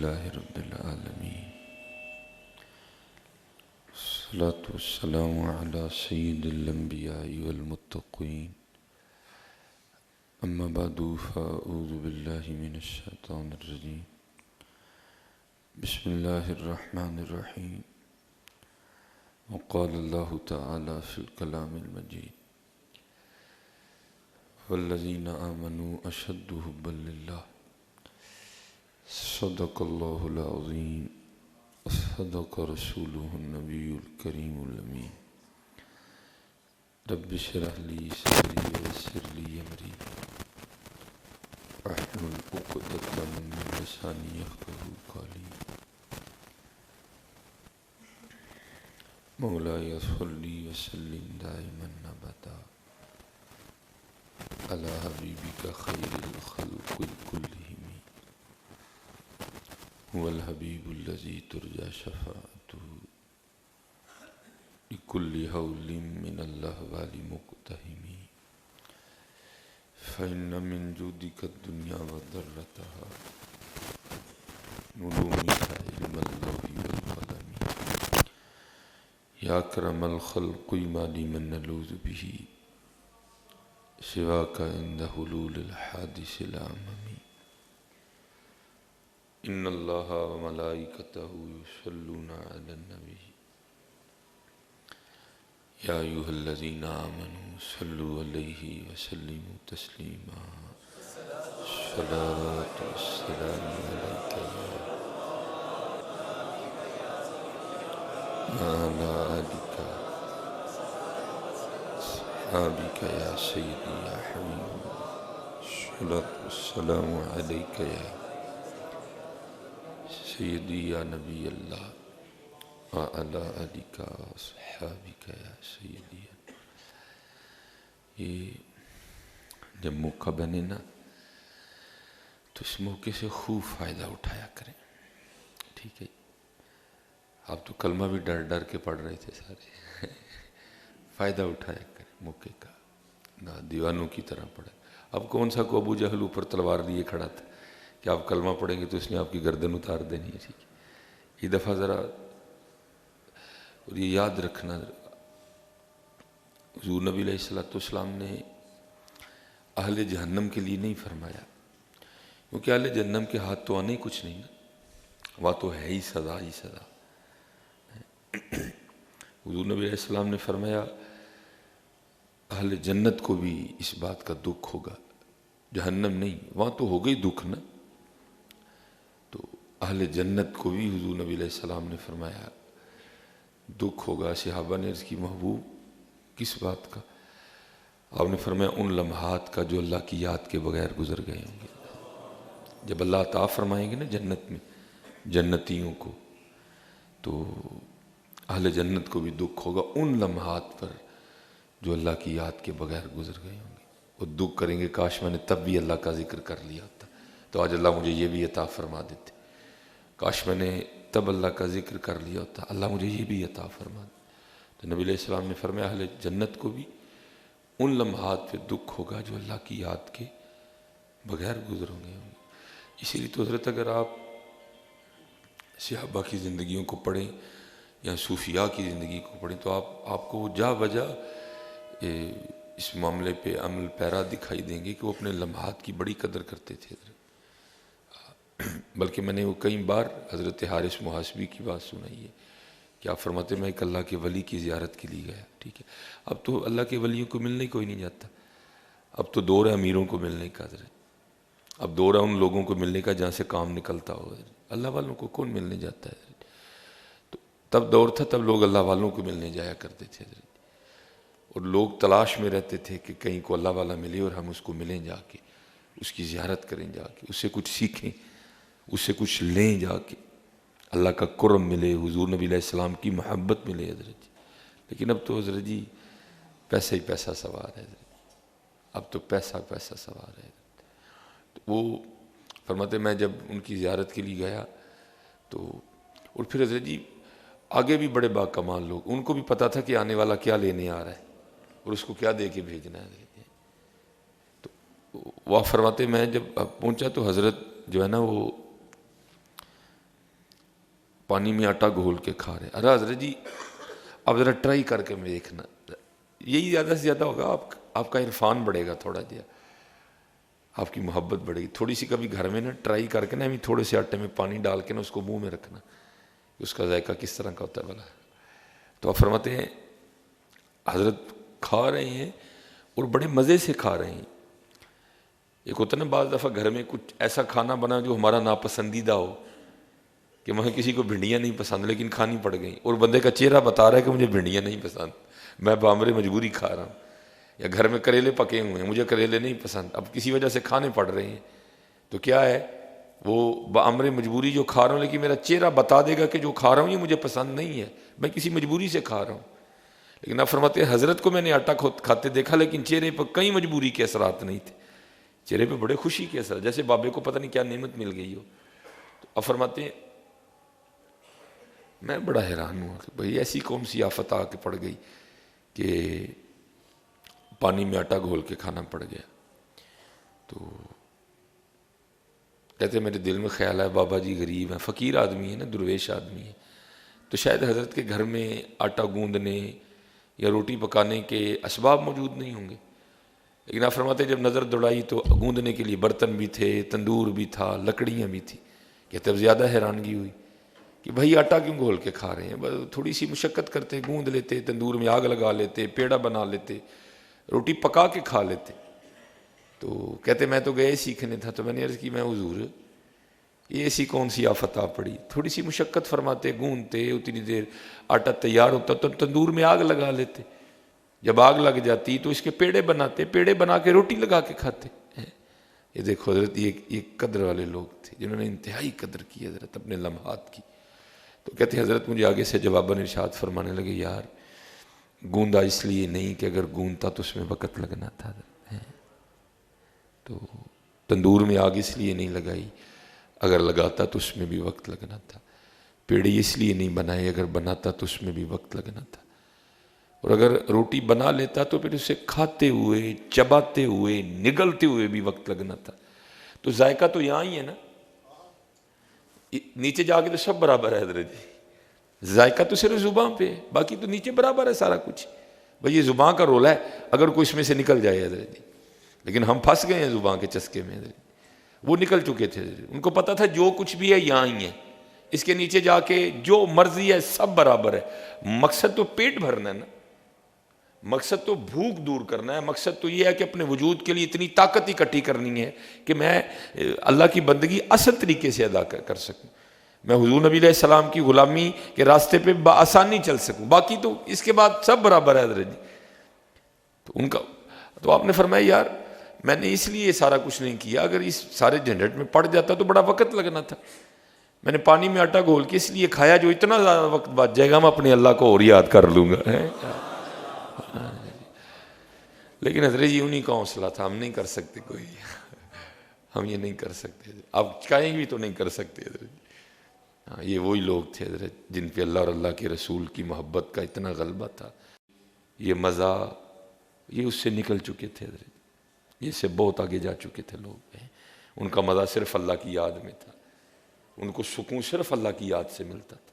لله رب العالمين الصلاة والسلام على سيد الأنبياء والمتقين أما بعد فأعوذ بالله من الشيطان الرجيم بسم الله الرحمن الرحيم وقال الله تعالى في الكلام المجيد والذين آمنوا أشد حبا لله صدق الله العظيم صدق رسوله النبي الكريم الأمين رب اشرح لي صدري ويسر لي أمري واحلل عقدة من لساني يفقهوا قولي مولاي صل وسلم دائما أبدا على حبيبك خير الخلق كلهم هو الحبيب الذي ترجى شفاعته لكل هول من الأهوال مقتحم فإن من جودك الدنيا وضرتها نلومك علم اللوح والقلم يا أكرم الخلق ما لي من نلوذ به سواك عند حلول الحادث الأمم إن الله وملائكته يصلون على النبي يا أيها الذين آمنوا صلوا عليه وسلموا تسليما الصلاة والسلام عليك وعلى آلك أصحابك يا سيدي يا حبيبي الصلاة والسلام عليك يا سیدی یا نبی اللہ وعلی آلک واصحابک یا سیدی. یہ جب موقع بنے نا تو اس موقع سے خوب فائدہ اٹھایا کریں. ٹھیک ہے، آپ تو کلمہ بھی ڈر ڈر کے پڑھ رہے تھے سارے. فائدہ اٹھایا کریں موقع کا، نہ دیوانوں کی طرح پڑھیں. اب کون سا کو ابو جہل اوپر تلوار لیے کھڑا تھا کہ آپ کلمہ پڑھیں گے تو اس نے آپ کی گردن اتار دینی ہے. ٹھیک ہے، یہ دفعہ ذرا اور یہ یاد رکھنا، حضور نبی علیہ السلام نے اہل جہنم کے لیے نہیں فرمایا، کیونکہ اہل جہنم کے ہاتھ تو آنے ہی کچھ نہیں نا، وہاں تو ہے ہی سزا ہی سزا. حضور نبی علیہ السلام نے فرمایا اہل جنت کو بھی اس بات کا دکھ ہوگا، جہنم نہیں، وہاں تو ہو گئی دکھ نا. تو اہل جنت کو بھی حضور نبی علیہ السلام نے فرمایا دکھ ہوگا. صحابہ نے عرض کی محبوب کس بات کا؟ آپ نے فرمایا ان لمحات کا جو اللہ کی یاد کے بغیر گزر گئے ہوں گے. جب اللہ عطا فرمائیں گے نا جنت میں جنتیوں کو، تو اہل جنت کو بھی دکھ ہوگا ان لمحات پر جو اللہ کی یاد کے بغیر گزر گئے ہوں گے. وہ دکھ کریں گے کاش میں نے تب بھی اللہ کا ذکر کر لیا ہوتا تو آج اللہ مجھے یہ بھی عطا فرما دیتے. کاش میں نے تب اللہ کا ذکر کر لیا ہوتا، اللہ مجھے یہ بھی عطا فرما دیتے. تو نبی علیہ السلام نے فرمایا اہل جنت کو بھی ان لمحات پہ دکھ ہوگا جو اللہ کی یاد کے بغیر گزر گئے ہوں گے. اسی لیے تو حضرت اگر آپ صحابہ کی زندگیوں کو پڑھیں یا صوفیاء کی زندگی کو پڑھیں تو آپ کو جا بجا اس معاملے پہ عمل پیرا دکھائی دیں گے کہ وہ اپنے لمحات کی بڑی قدر کرتے تھے. بلکہ میں نے وہ کئی بار حضرت حارث محاسبی کی بات سنائی ہے کہ آپ فرماتے میں ایک اللہ کے ولی کی زیارت کے لیے گیا. ٹھیک ہے، اب تو اللہ کے ولیوں کو ملنے کوئی نہیں جاتا. اب تو دور ہے امیروں کو ملنے کا حضرت، اب دور ہے ان لوگوں کو ملنے کا جہاں سے کام نکلتا ہو. اللہ والوں کو کون ملنے جاتا ہے؟ تو تب دور تھا، تب لوگ اللہ والوں کو ملنے جایا کرتے تھے حضرت. اور لوگ تلاش میں رہتے تھے کہ کہیں کو اللہ والا ملے اور ہم اس کو ملیں جا کے، اس کی زیارت کریں جا کے، اس سے کچھ سیکھیں، اس سے کچھ لیں جا کے، اللہ کا کرم ملے، حضور نبی علیہ السلام کی محبت ملے حضرت. لیکن اب تو حضرت جی پیسہ ہی پیسہ سوار ہے حضرت، اب تو پیسہ پیسہ سوار ہے. تو وہ فرماتے میں جب ان کی زیارت کے لیے گیا تو، اور پھر حضرت جی آگے بھی بڑے با کمال لوگ، ان کو بھی پتا تھا کہ آنے والا کیا لینے آ رہا ہے اور اس کو کیا دے کے بھیجنا ہے. تو وہ فرماتے میں جب پہنچا تو حضرت جو ہے نا وہ پانی میں آٹا گھول کے کھا رہے. ارے حضرت جی اب ذرا ٹرائی کر کے دیکھنا, یہی زیادہ سے زیادہ ہوگا, آپ کا عرفان بڑھے گا, تھوڑا جہا آپ کی محبت بڑھے گی. تھوڑی سی کبھی گھر میں نا ٹرائی کر کے نا تھوڑے سے آٹے میں پانی ڈال کے نا اس کو منہ میں رکھنا, اس کا ذائقہ کس طرح کا ہوتا ہے بھلا. تو آپ فرماتے ہیں حضرت کھا رہے ہیں اور بڑے مزے سے کھا رہے ہیں. ایک ہوتا ہے نا بعض دفعہ گھر میں کچھ ایسا کھانا بنا جو ہمارا ناپسندیدہ ہو, کہ وہاں کسی کو بھنڈیاں نہیں پسند لیکن کھانی پڑ گئیں, اور بندے کا چہرہ بتا رہا ہے کہ مجھے بھنڈیاں نہیں پسند, میں بامر مجبوری کھا رہا ہوں. یا گھر میں کریلے پکے ہوئے ہیں, مجھے کریلے نہیں پسند, اب کسی وجہ سے کھانے پڑ رہے ہیں, تو کیا ہے وہ بامر مجبوری جو کھا رہا ہوں, لیکن میرا چہرہ بتا دے گا کہ جو کھا رہا ہوں یہ مجھے پسند نہیں ہے, میں کسی مجبوری سے کھا رہا ہوں. لیکن آپ فرماتے ہیں حضرت کو میں نے آٹا کھاتے دیکھا, لیکن چہرے پر کئی مجبوری کے اثرات نہیں تھے, چہرے پہ بڑے خوشی کے اثر, جیسے بابے کو پتہ نہیں کیا نعمت مل گئی ہو. تو آپ فرماتے ہیں میں بڑا حیران ہوا کہ بھئی ایسی کون سی آفت آ کے پڑ گئی کہ پانی میں آٹا گھول کے کھانا پڑ گیا. تو کہتے میرے دل میں خیال ہے بابا جی غریب ہیں, فقیر آدمی ہیں نا, درویش آدمی ہیں, تو شاید حضرت کے گھر میں آٹا گوندنے یا روٹی پکانے کے اسباب موجود نہیں ہوں گے. لیکن آپ فرماتے جب نظر دوڑائی تو گوندنے کے لیے برتن بھی تھے, تندور بھی تھا, لکڑیاں بھی تھیں. کہتے اب زیادہ حیرانگی ہوئی کہ بھائی آٹا کیوں گھول کے کھا رہے ہیں, بس تھوڑی سی مشقت کرتے, گوند لیتے, تندور میں آگ لگا لیتے, پیڑا بنا لیتے, روٹی پکا کے کھا لیتے. تو کہتے میں تو گئے سیکھنے تھا, تو میں نے عرض کی میں حضور یہ ایسی کون سی آفت آ پڑی, تھوڑی سی مشقت فرماتے, گوندتے, اتنی دیر آٹا تیار ہوتا تو تندور میں آگ لگا لیتے, جب آگ لگ جاتی تو اس کے پیڑے بناتے, پیڑے بنا کے روٹی لگا کے کھاتے. یہ دیکھو حضرت یہ قدر والے لوگ تھے جنہوں نے انتہائی قدر کی حضرت اپنے لمحات کی. تو کہتے حضرت مجھے آگے سے جواباً ارشاد فرمانے لگے یار گوندا اس لیے نہیں کہ اگر گوندتا تو اس میں وقت لگنا تھا, تو تندور میں آگ اس لیے نہیں لگائی, اگر لگاتا تو اس میں بھی وقت لگنا تھا. پیڑے اس لیے نہیں بنائے, اگر بناتا تو اس میں بھی وقت لگنا تھا. اور اگر روٹی بنا لیتا تو پھر اسے کھاتے ہوئے, چباتے ہوئے, نگلتے ہوئے بھی وقت لگنا تھا. تو ذائقہ تو یہاں ہی ہے نا, نیچے جا کے تو سب برابر ہے حضرت جی, ذائقہ تو صرف زبان پہ ہے, باقی تو نیچے برابر ہے سارا کچھ. بھئی یہ زبان کا رول ہے, اگر کوئی اس میں سے نکل جائے حضرت جی, لیکن ہم پھنس گئے ہیں زبان کے چسکے میں حضرت. وہ نکل چکے تھے, ان کو پتا تھا جو کچھ بھی ہے یہاں ہی ہے, اس کے نیچے جا کے جو مرضی ہے سب برابر ہے. مقصد تو پیٹ بھرنا ہے نا, مقصد تو بھوک دور کرنا ہے, مقصد تو یہ ہے کہ اپنے وجود کے لیے اتنی طاقت اکٹھی کرنی ہے کہ میں اللہ کی بندگی اصل طریقے سے ادا کر سکوں, میں حضور نبی علیہ السلام کی غلامی کے راستے پہ بآسانی چل سکوں. باقی تو اس کے بعد سب برابر ہے حضرت جی. تو ان کا تو آپ نے فرمایا یار میں نے اس لیے سارا کچھ نہیں کیا, اگر اس سارے جھنجٹ میں پڑ جاتا تو بڑا وقت لگنا تھا. میں نے پانی میں آٹا گھول کے اس لیے کھایا جو اتنا زیادہ وقت بچ جائے گا میں اپنے اللہ کو اور یاد کر لوں گا. لیکن حضرت جی انہی کا حوصلہ تھا, ہم نہیں کر سکتے کوئی, ہم یہ نہیں کر سکتے, آپ کہیں بھی تو نہیں کر سکتے حضرت. ہاں یہ وہی لوگ تھے حضرت جن پہ اللہ اور اللہ کے رسول کی محبت کا اتنا غلبہ تھا. یہ مزہ یہ اس سے نکل چکے تھے حضرت, یہ سے بہت آگے جا چکے تھے لوگ. ان کا مزہ صرف اللہ کی یاد میں تھا, ان کو سکون صرف اللہ کی یاد سے ملتا تھا.